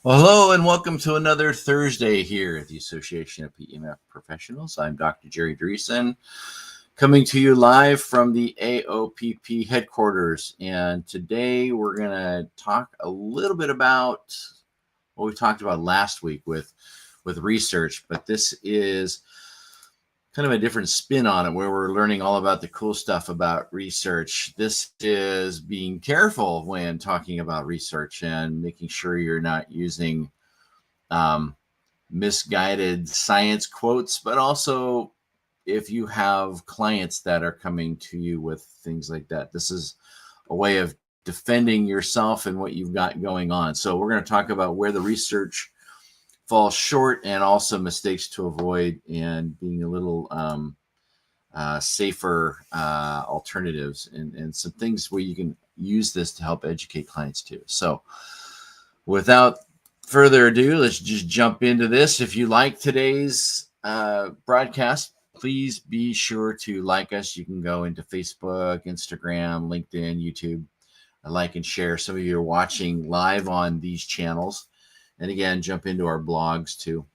Well, hello and welcome to another Thursday here at the Association of PEMF Professionals. I'm Dr. Jerry Dreessen, coming to you live from the AOPP headquarters. And today we're going to talk a little bit about what we talked about last week with research, but this is kind of a different spin on it where we're learning all about the cool stuff about research. This is being careful when talking about research and making sure you're not using misguided science quotes, but also if you have clients that are coming to you with things like that, this is a way of defending yourself and what you've got going on. So we're going to talk about where the research falls short and also mistakes to avoid and being a little safer alternatives and some things where you can use this to help educate clients too. So without further ado, let's just jump into this. If you like today's broadcast, please be sure to like us. You can go into Facebook, Instagram, LinkedIn, YouTube, like and share. Some of you are watching live on these channels. And again, jump into our blogs too.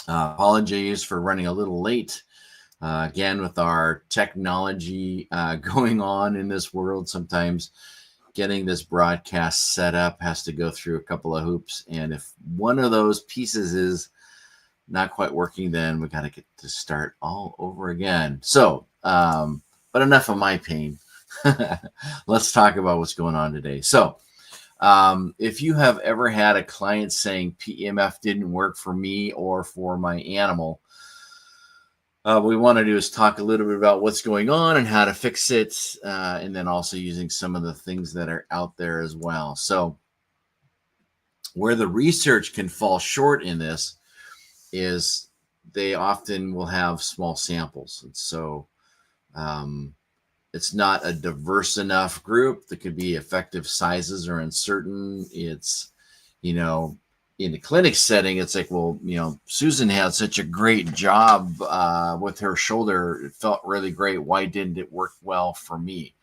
Apologies for running a little late. Again, with our technology going on in this world, sometimes getting this broadcast set up has to go through a couple of hoops. And if one of those pieces is not quite working, then we got to get to start all over again. So, but enough of my pain. Let's talk about what's going on today. So, if you have ever had a client saying PEMF didn't work for me or for my animal, what we want to do is talk a little bit about what's going on and how to fix it, and then also using some of the things that are out there as well. So where the research can fall short in this is they often will have small samples. And so it's not a diverse enough group. That could be effective sizes are uncertain. It's, in the clinic setting, it's like, well, Susan had such a great job with her shoulder. It felt really great. Why didn't it work well for me?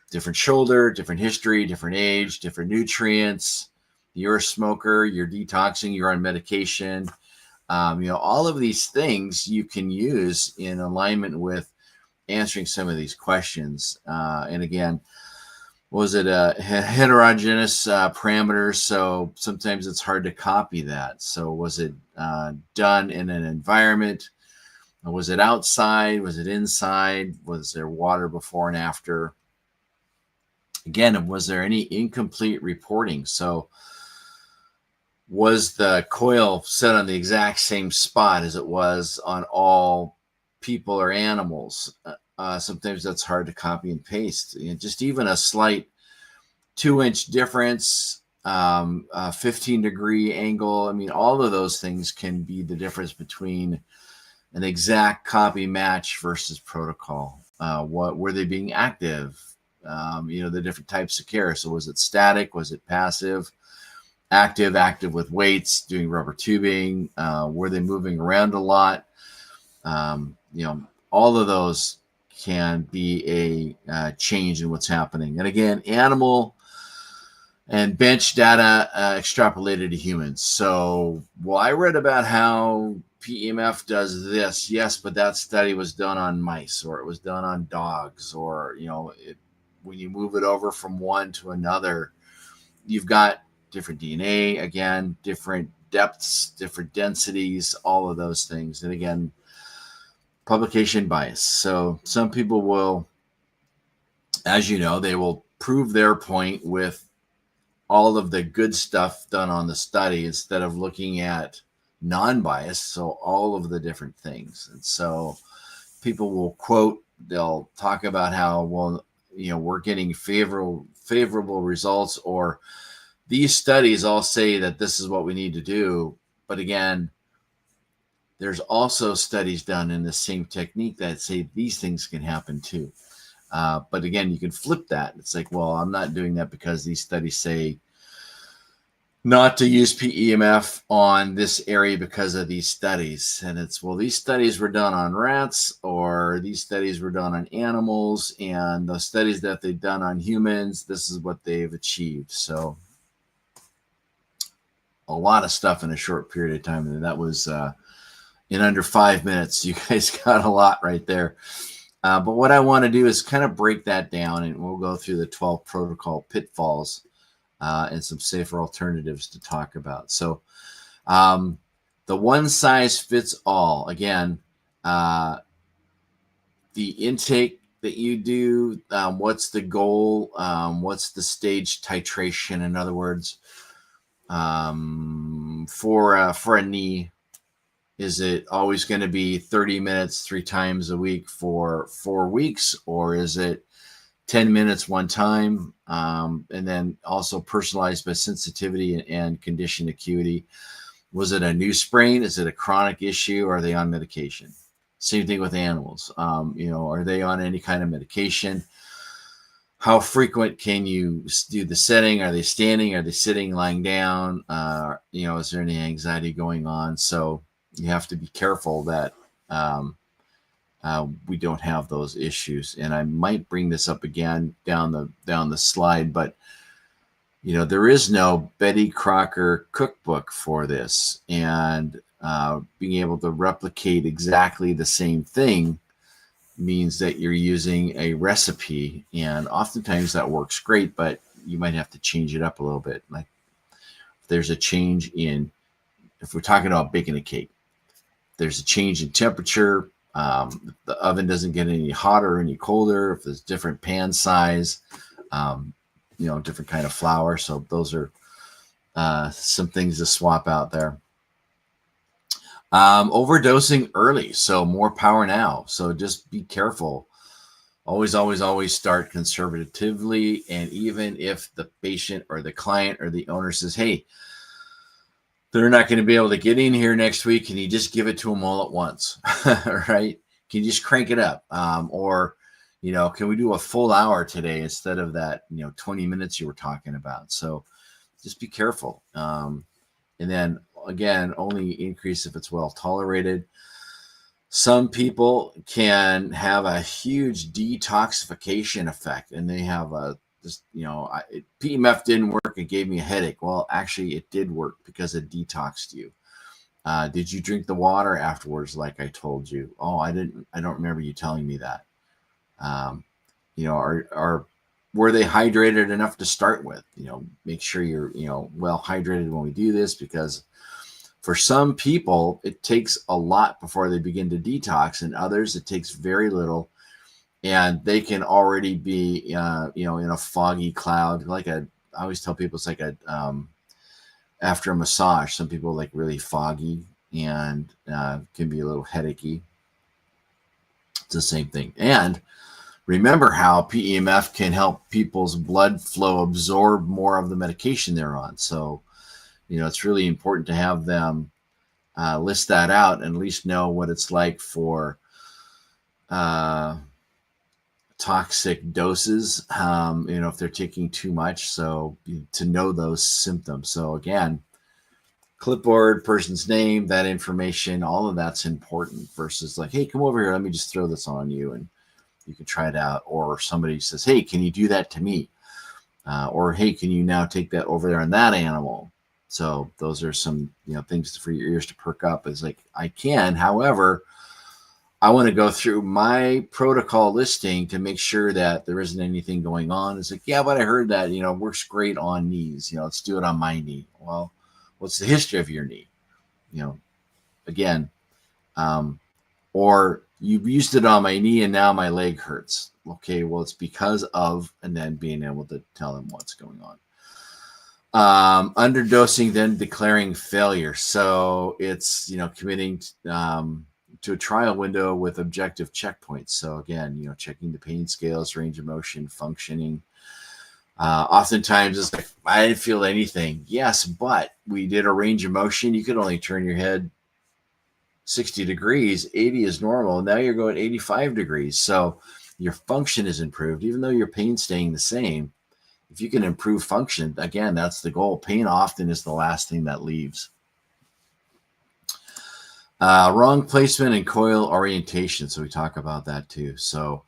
Different shoulder, different history, different age, different nutrients. You're a smoker, you're detoxing, you're on medication. All of these things you can use in alignment with answering some of these questions. And again, was it a heterogeneous parameters? So sometimes it's hard to copy that. So was it done in an environment? Was it outside? Was it inside? Was there water before and after? Again, was there any incomplete reporting? So was the coil set on the exact same spot as it was on all people or animals? Sometimes that's hard to copy and paste. Just even a slight 2-inch difference, 15-degree angle. I mean, all of those things can be the difference between an exact copy match versus protocol. What were they being active? The different types of care. So was it static? Was it passive? Active with weights, doing rubber tubing? Were they moving around a lot? All of those can be a change in what's happening. And again, animal and bench data extrapolated to humans. So, well, I read about how PEMF does this. Yes, but that study was done on mice, or it was done on dogs, or, when you move it over from one to another, you've got different DNA, again, different depths, different densities, all of those things. And again, publication bias. So some people will, as you know, they will prove their point with all of the good stuff done on the study instead of looking at non-bias, so all of the different things. And so people will quote, they'll talk about how, well, we're getting favorable results, or these studies all say that this is what we need to do. But again, there's also studies done in the same technique that say these things can happen too. But again, you can flip that. It's like, well, I'm not doing that because these studies say not to use PEMF on this area because of these studies. And it's, well, these studies were done on rats, or these studies were done on animals, and the studies that they've done on humans, this is what they've achieved. So a lot of stuff in a short period of time. And that was in under 5 minutes. You guys got a lot right there. But what I want to do is kind of break that down, and we'll go through the 12 protocol pitfalls and some safer alternatives to talk about. So the one size fits all, again, the intake that you do, what's the goal, what's the stage titration, in other words, for a knee. Is it always going to be 30 minutes 3 times a week for 4 weeks, or is it 10 minutes one time? And then also personalized by sensitivity and condition acuity. Was it a new sprain? Is it a chronic issue? Or are they on medication? Same thing with animals. Are they on any kind of medication? How frequent can you do the setting? Are they standing? Are they sitting, lying down? Is there any anxiety going on? So you have to be careful that we don't have those issues. And I might bring this up again down the slide, but there is no Betty Crocker cookbook for this, and being able to replicate exactly the same thing means that you're using a recipe, and oftentimes that works great, but you might have to change it up a little bit. Like if there's a change in, if we're talking about baking a cake, there's a change in temperature. The oven doesn't get any hotter or any colder. If there's different pan size, different kind of flour. So those are some things to swap out there. Overdosing early, so more power now. So just be careful. Always, always, always start conservatively. And even if the patient or the client or the owner says, hey, they're not going to be able to get in here next week, can you just give it to them all at once? Right? Can you just crank it up? Or can we do a full hour today instead of that, 20 minutes you were talking about? So just be careful. And then again, only increase if it's well tolerated. Some people can have a huge detoxification effect, and they have PEMF didn't work. It gave me a headache. Well, actually it did work because it detoxed you. Did you drink the water afterwards? Like I told you? Oh, I don't remember you telling me that. Were they hydrated enough to start with? Make sure you're, well hydrated when we do this, because for some people it takes a lot before they begin to detox, and others it takes very little, and they can already be, in a foggy cloud. I always tell people, it's like after a massage, some people like really foggy and can be a little headachy. It's the same thing. And remember how PEMF can help people's blood flow absorb more of the medication they're on. So, it's really important to have them list that out and at least know what it's like for toxic doses, if they're taking too much. So to know those symptoms. So again, clipboard, person's name, that information, all of that's important versus like, hey, come over here, let me just throw this on you and you can try it out. Or somebody says, hey, can you do that to me? Or, hey, can you now take that over there on that animal? So those are some, things for your ears to perk up. It's like, I can, however, I want to go through my protocol listing to make sure that there isn't anything going on. It's like, yeah, but I heard that, works great on knees. Let's do it on my knee. Well, what's the history of your knee? Again, or you've used it on my knee and now my leg hurts. Okay, well, it's because of, and then being able to tell them what's going on. Underdosing, then declaring failure. So it's, committing to a trial window with objective checkpoints. So again, checking the pain scales, range of motion, functioning. Oftentimes it's like, I didn't feel anything. Yes, but we did a range of motion. You could only turn your head 60 degrees, 80 is normal. Now you're going 85 degrees. So your function is improved, even though your pain's staying the same. If you can improve function, again, that's the goal. Pain often is the last thing that leaves. Wrong placement and coil orientation. So we talk about that too. So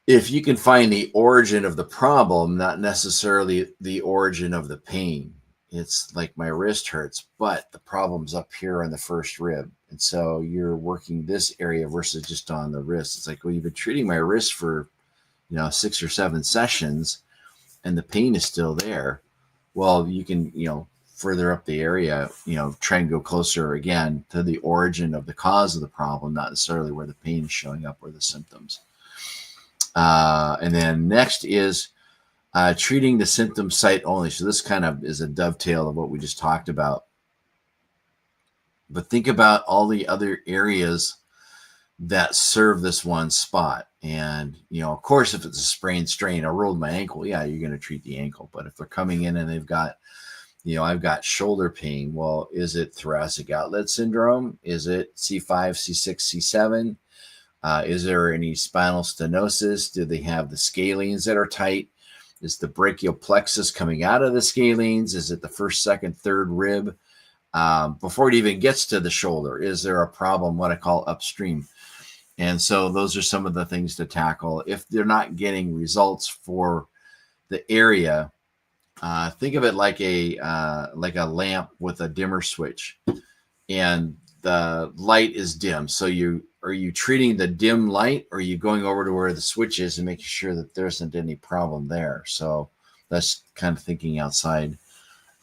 if you can find the origin of the problem, not necessarily the origin of the pain, it's like my wrist hurts, but the problem's up here on the first rib. And so you're working this area versus just on the wrist. It's like, well, you've been treating my wrist for, 6 or 7 sessions and the pain is still there. Well, you can, further up the area, try and go closer again to the origin of the cause of the problem, not necessarily where the pain is showing up or the symptoms. And then next is treating the symptom site only. So this kind of is a dovetail of what we just talked about. But think about all the other areas that serve this one spot. And, of course, if it's a sprain strain, I rolled my ankle, yeah, you're going to treat the ankle. But if they're coming in and they've got, I've got shoulder pain, well, is it thoracic outlet syndrome? Is it C5, C6, C7? Is there any spinal stenosis? Do they have the scalenes that are tight? Is the brachial plexus coming out of the scalenes? Is it the first, second, third rib? Before it even gets to the shoulder, is there a problem, what I call upstream? And so those are some of the things to tackle. If they're not getting results for the area, think of it like a lamp with a dimmer switch, and the light is dim. So are you treating the dim light, or are you going over to where the switch is and making sure that there isn't any problem there? So that's kind of thinking outside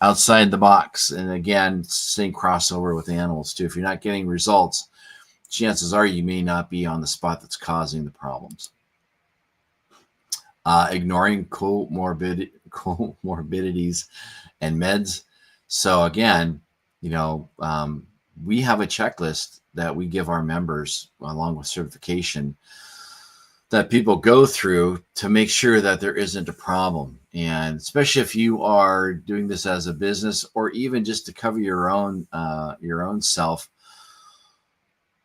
the box. And again, same crossover with animals too. If you're not getting results, chances are you may not be on the spot that's causing the problems. Ignoring comorbidities and meds. So again, we have a checklist that we give our members along with certification that people go through to make sure that there isn't a problem. And especially if you are doing this as a business, or even just to cover your own self,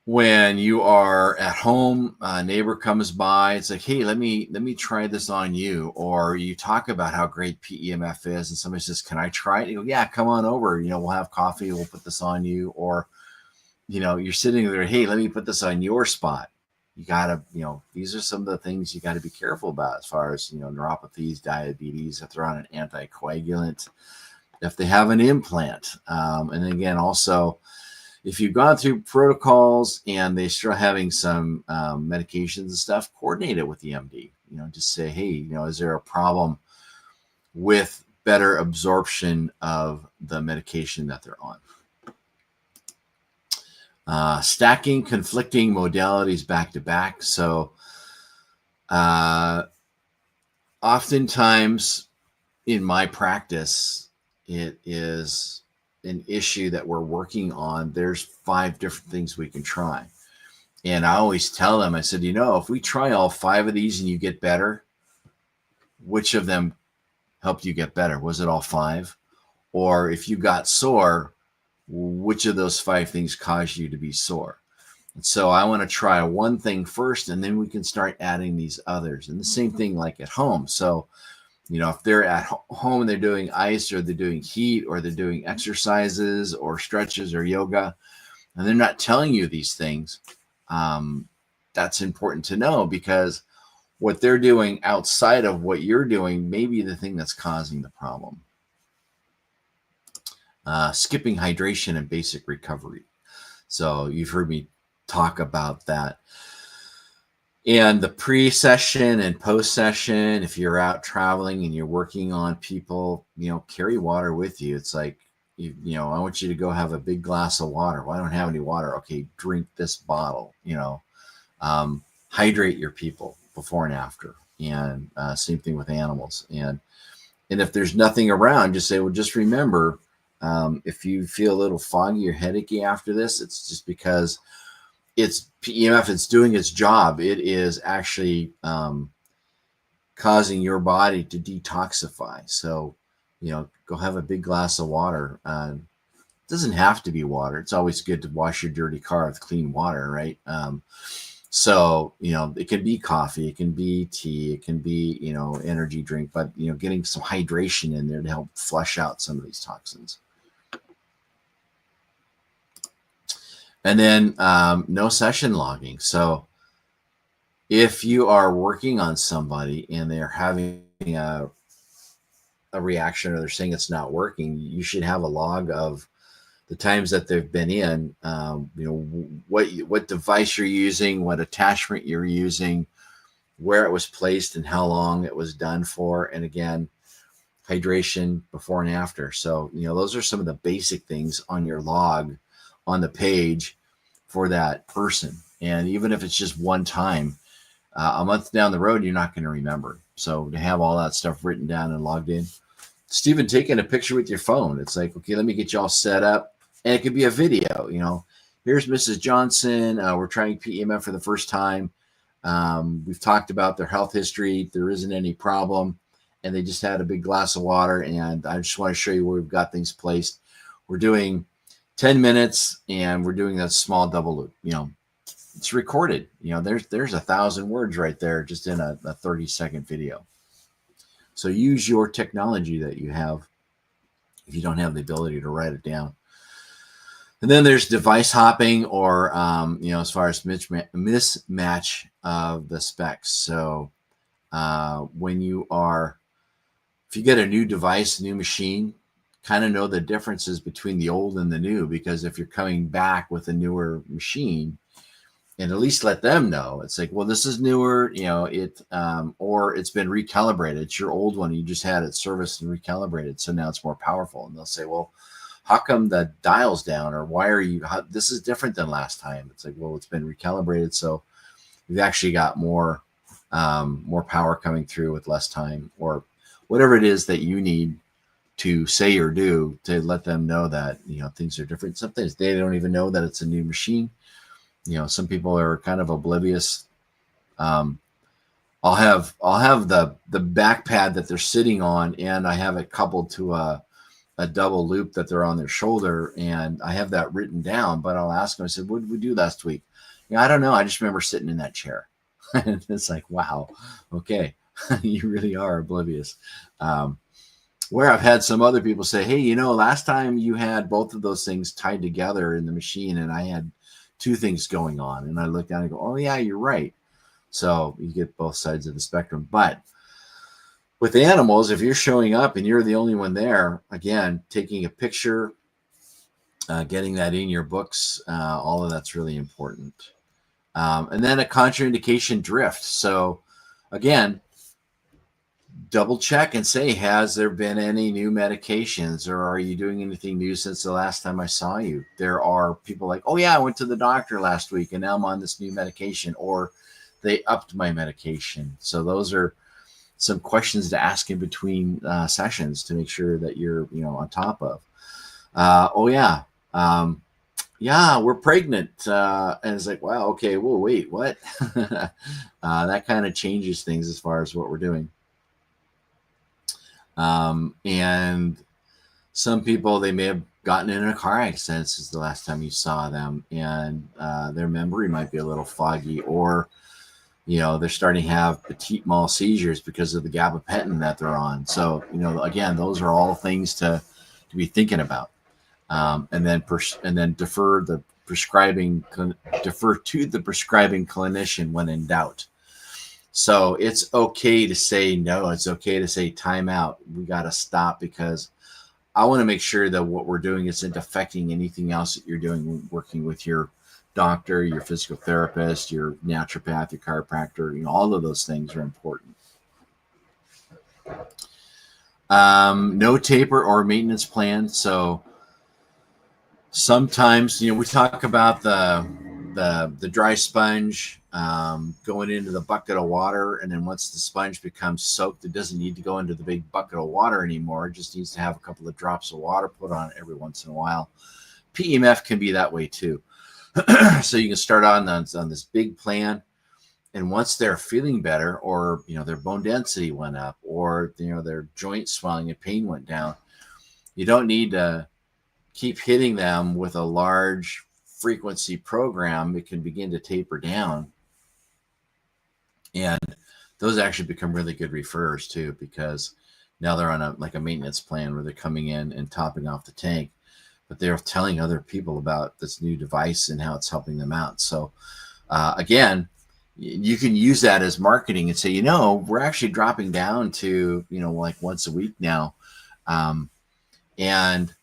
when you are at home, a neighbor comes by, it's like, hey, let me try this on you. Or you talk about how great PEMF is, and somebody says, can I try it? You go, yeah, come on over. We'll have coffee. We'll put this on you. Or, you're sitting there, hey, let me put this on your spot. You got to, these are some of the things you got to be careful about as far as, neuropathies, diabetes, if they're on an anticoagulant, if they have an implant. And again, also, if you've gone through protocols and they start having some medications and stuff, coordinate it with the MD. Just say, hey, is there a problem with better absorption of the medication that they're on? Stacking conflicting modalities back to back. So oftentimes in my practice, it is an issue that we're working on. There's 5 different things we can try. And I always tell them, I said, if we try all 5 of these and you get better, which of them helped you get better? Was it all 5? Or if you got sore, which of those 5 things caused you to be sore? And so I want to try one thing first, and then we can start adding these others. And the same thing like at home. So, if they're at home and they're doing ice, or they're doing heat, or they're doing exercises or stretches or yoga, and they're not telling you these things, that's important to know, because what they're doing outside of what you're doing may be the thing that's causing the problem. Skipping hydration and basic recovery. So you've heard me talk about that. And the pre-session and post-session, if you're out traveling and you're working on people, carry water with you. It's like, I want you to go have a big glass of water. Well, I don't have any water. Okay, drink this bottle. Hydrate your people before and after. And same thing with animals. And if there's nothing around, just say, well, just remember, if you feel a little foggy or headachy after this, it's just because it's PEMF. It's doing its job. It is actually causing your body to detoxify. So, go have a big glass of water. It doesn't have to be water. It's always good to wash your dirty car with clean water, right? So, it can be coffee, it can be tea, it can be, energy drink, but, getting some hydration in there to help flush out some of these toxins. And then no session logging. So if you are working on somebody and they're having a a reaction or they're saying it's not working, you should have a log of the times that they've been in, what device you're using, what attachment you're using, where it was placed, and how long it was done for. And again, hydration before and after. So, those are some of the basic things on your log on the page for that person. And even if it's just one time, a month down the road, you're not going to remember. So to have all that stuff written down and logged in. Stephen, taking a picture with your phone. It's like, okay, let me get you all set up. And it could be a video, here's Mrs. Johnson. We're trying PEMF for the first time. We've talked about their health history. There isn't any problem. And they just had a big glass of water. And I just want to show you where we've got things placed. We're doing 10 minutes and we're doing that small double loop. It's recorded. There's 1,000 words right there just in a 30-second video. So use your technology that you have if you don't have the ability to write it down. And then there's device hopping, or as far as mismatch of the specs. So if you get a new device, new machine, kind of know the differences between the old and the new, because if you're coming back with a newer machine, and at least let them know, it's like, well, this is newer, or it's been recalibrated. It's your old one. You just had it serviced and recalibrated. So now it's more powerful. And they'll say, well, how come the dial's down? Or this is different than last time? It's like, well, it's been recalibrated. So we've actually got more power coming through with less time, or whatever it is that you need to say or do to let them know that, things are different. Sometimes they don't even know that it's a new machine. Some people are kind of oblivious. I'll have the back pad that they're sitting on, and I have it coupled to a double loop that they're on their shoulder, and I have that written down. But I'll ask them, I said, what did we do last week? I don't know. I just remember sitting in that chair. And it's like, wow, okay, you really are oblivious. Where I've had some other people say, hey, last time you had both of those things tied together in the machine, and I had two things going on. And I look down and go, oh yeah, you're right. So you get both sides of the spectrum. But with animals, if you're showing up and you're the only one there, again, taking a picture, getting that in your books, all of that's really important. And then a contraindication drift. So again, double check and say, has there been any new medications, or are you doing anything new since the last time I saw you? There are people like, oh yeah, I went to the doctor last week and now I'm on this new medication, or they upped my medication. So those are some questions to ask in between sessions to make sure that you're, on top of. Yeah, we're pregnant. And it's like, wow, okay, whoa, wait, what? That kind of changes things as far as what we're doing. And some people, they may have gotten in a car accident since the last time you saw them, and their memory might be a little foggy, or they're starting to have petit mal seizures because of the gabapentin that they're on. So again, those are all things to be thinking about. And then defer to the prescribing clinician when in doubt. So it's okay to say no. It's okay to say time out. We got to stop, because I want to make sure that what we're doing isn't affecting anything else that you're doing, working with your doctor, your physical therapist, your naturopath, your chiropractor. All of those things are important. No taper or maintenance plan. So sometimes, we talk about the dry sponge going into the bucket of water, and then once the sponge becomes soaked, it doesn't need to go into the big bucket of water anymore. It just needs to have a couple of drops of water put on it every once in a while. PEMF can be that way too. So you can start on this big plan, and once they're feeling better, or their bone density went up, or their joint swelling and pain went down, you don't need to keep hitting them with a large frequency program. It can begin to taper down, and those actually become really good referrers too, because now they're on a maintenance plan where they're coming in and topping off the tank, but they're telling other people about this new device and how it's helping them out. So again, you can use that as marketing and say, we're actually dropping down to, like once a week now. And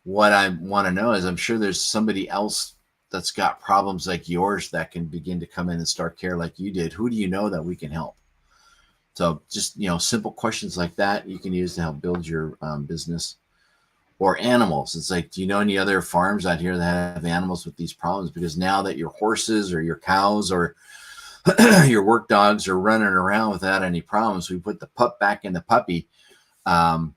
what I want to know is, I'm sure there's somebody else that's got problems like yours that can begin to come in and start care like you did. Who do you know that we can help? So just, simple questions like that you can use to help build your business. Or animals. It's like, do you know any other farms out here that have animals with these problems? Because now that your horses or your cows or your work dogs are running around without any problems, we put the pup back in the puppy, or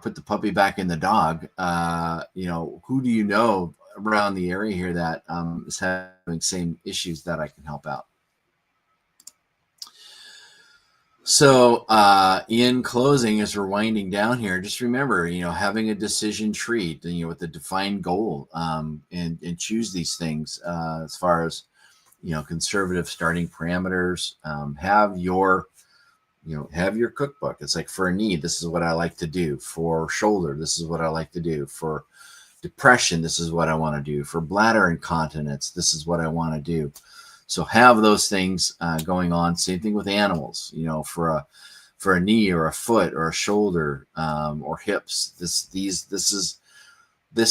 put the puppy back in the dog. Who do you know around the area here that is having same issues that I can help out? So in closing, as we're winding down here, just remember, having a decision tree, with a defined goal, and choose these things as far as, conservative starting parameters. Have your cookbook. It's like, for a knee, this is what I like to do. For shoulder, this is what I like to do. For depression, this is what I want to do. For bladder incontinence, this is what I want to do. So have those things going on. Same thing with animals, for a knee or a foot or a shoulder, or hips. This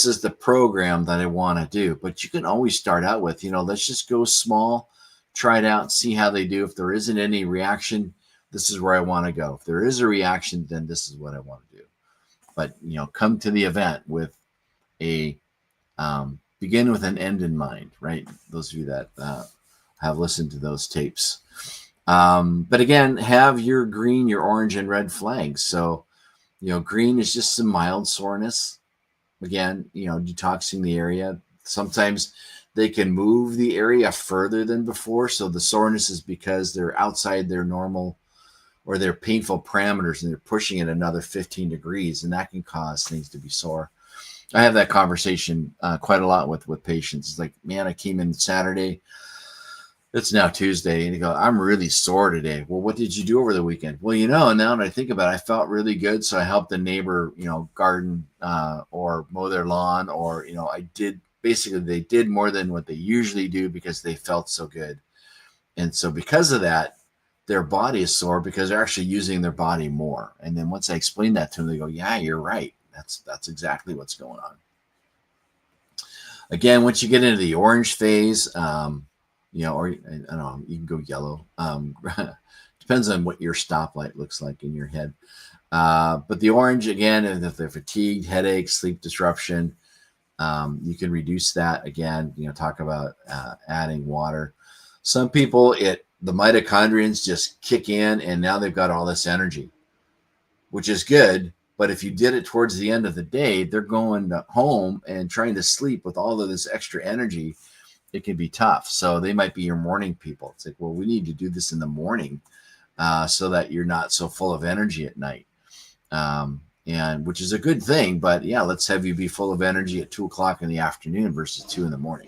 is the program that I want to do. But you can always start out with, let's just go small, try it out, see how they do. If there isn't any reaction, this is where I want to go. If there is a reaction, then this is what I want to do. But, come to the event with begin with an end in mind, right? Those of you that have listened to those tapes. But again, have your green, your orange, and red flags. So, green is just some mild soreness. Again, detoxing the area. Sometimes they can move the area further than before. So the soreness is because they're outside their normal or their painful parameters, and they're pushing it another 15 degrees, and that can cause things to be sore. I have that conversation quite a lot with patients. It's like, man, I came in Saturday. It's now Tuesday, and you go, I'm really sore today. Well, what did you do over the weekend? Well, now that I think about it, I felt really good. So I helped a neighbor, garden or mow their lawn, or, they did more than what they usually do because they felt so good. And so because of that, their body is sore because they're actually using their body more. And then once I explain that to them, they go, yeah, you're right. That's exactly what's going on. Again, once you get into the orange phase, or I don't know, you can go yellow. Depends on what your stoplight looks like in your head. But the orange, again, if they're fatigued, headache, sleep disruption, you can reduce that. Again, talk about adding water. Some people, the mitochondrions just kick in, and now they've got all this energy, which is good. But if you did it towards the end of the day, they're going home and trying to sleep with all of this extra energy. It can be tough. So they might be your morning people. It's like, well, we need to do this in the morning so that you're not so full of energy at night. And which is a good thing. But yeah, let's have you be full of energy at 2:00 in the afternoon versus 2 in the morning.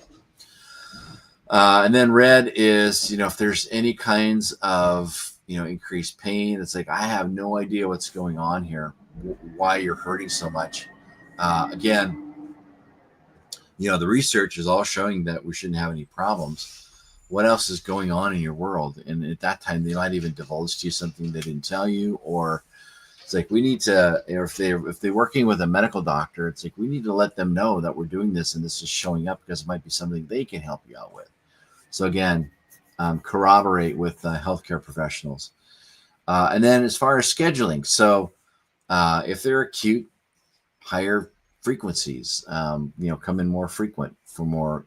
And then red is, if there's any kinds of, increased pain, it's like, I have no idea what's going on here, why you're hurting so much. Again, the research is all showing that we shouldn't have any problems. What else is going on in your world? And at that time, they might even divulge to you something they didn't tell you, or it's like, we need to, if they're working with a medical doctor, it's like, we need to let them know that we're doing this and this is showing up because it might be something they can help you out with. So again, corroborate with healthcare professionals. And then as far as scheduling, so if they're acute, higher frequencies, come in more frequent for more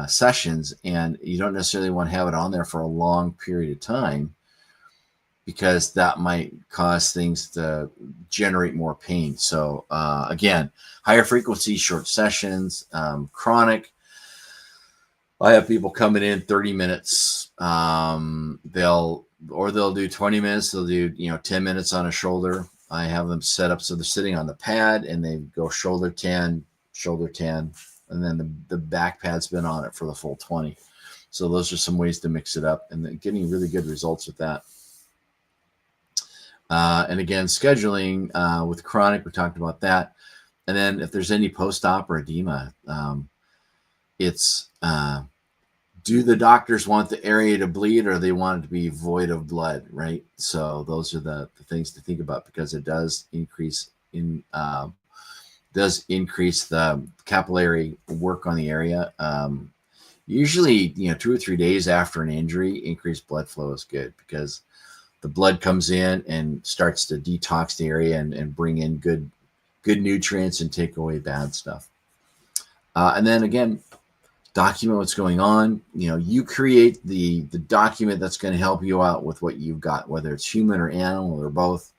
sessions, and you don't necessarily want to have it on there for a long period of time because that might cause things to generate more pain. So again, higher frequency, short sessions, chronic. I have people coming in 30 minutes. They'll do 20 minutes. They'll do 10 minutes on a shoulder. I have them set up so they're sitting on the pad and they go shoulder 10, and then the back pad's been on it for the full 20. So those are some ways to mix it up, and then getting really good results with that. And again, scheduling with chronic, we talked about that. And then if there's any post-op or edema, it's do the doctors want the area to bleed, or they want it to be void of blood, right? So those are the things to think about, because it does increase the capillary work on the area. Usually, 2 or 3 days after an injury, increased blood flow is good, because the blood comes in and starts to detox the area and bring in good nutrients and take away bad stuff. And then again, document what's going on. You create the document that's going to help you out with what you've got, whether it's human or animal or both.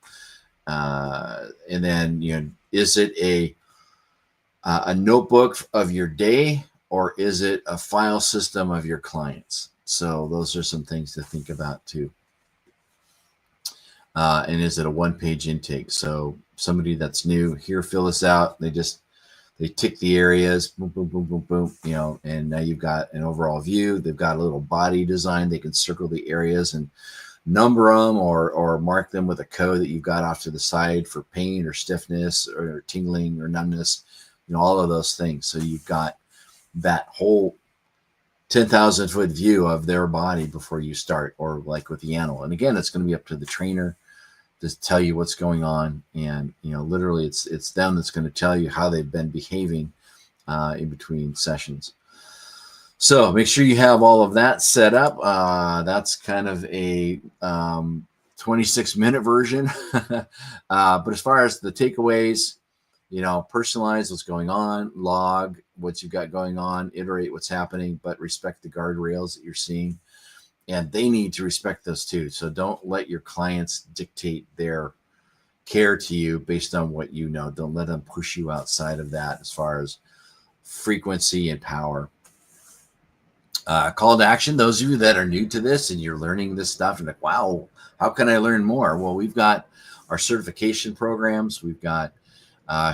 And then, is it a notebook of your day, or is it a file system of your clients? So those are some things to think about too. And is it a one-page intake? So somebody that's new here, fill this out. They tick the areas, boom, boom, boom, boom, boom, and now you've got an overall view. They've got a little body design. They can circle the areas and number them or mark them with a code that you've got off to the side for pain or stiffness or tingling or numbness, all of those things. So you've got that whole 10,000 foot view of their body before you start, or like with the animal. And again, it's going to be up to the trainer to tell you what's going on. And, literally it's them that's going to tell you how they've been behaving in between sessions. So make sure you have all of that set up. That's kind of a 26-minute version. But as far as the takeaways, personalize what's going on, log what you've got going on, iterate what's happening, but respect the guardrails that you're seeing. And they need to respect those too. So don't let your clients dictate their care to you based on what you know. Don't let them push you outside of that as far as frequency and power. Call to action, those of you that are new to this and you're learning this stuff and like, wow, how can I learn more? Well, we've got our certification programs. We've got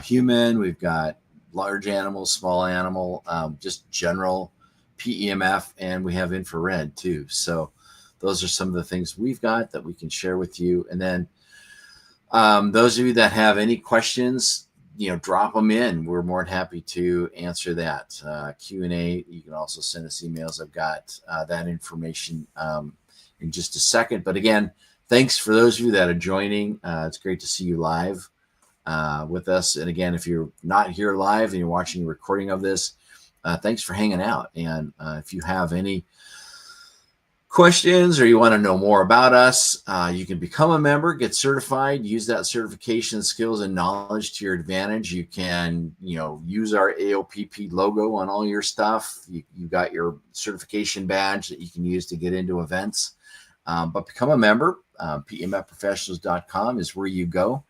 human, we've got large animal, small animal, just general PEMF, and we have infrared too. So those are some of the things we've got that we can share with you. And then those of you that have any questions, drop them in. We're more than happy to answer that. Q&A, you can also send us emails. I've got that information in just a second. But again, thanks for those of you that are joining. It's great to see you live with us. And again, if you're not here live and you're watching a recording of this, thanks for hanging out. And if you have any questions or you want to know more about us, you can become a member, get certified, use that certification skills and knowledge to your advantage. You can, use our AOPP logo on all your stuff. You got your certification badge that you can use to get into events. But become a member. PEMFprofessionals.com is where you go.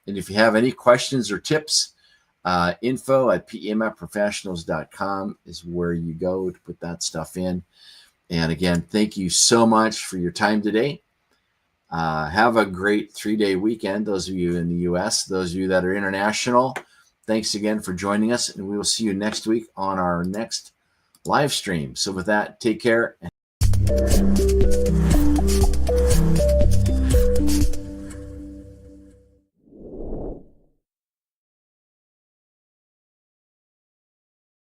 And if you have any questions or tips, info@PEMFprofessionals.com is where you go to put that stuff in. And again, thank you so much for your time today. Have a great 3-day weekend, those of you in the U.S., those of you that are international. Thanks again for joining us, and we will see you next week on our next live stream. So with that, take care.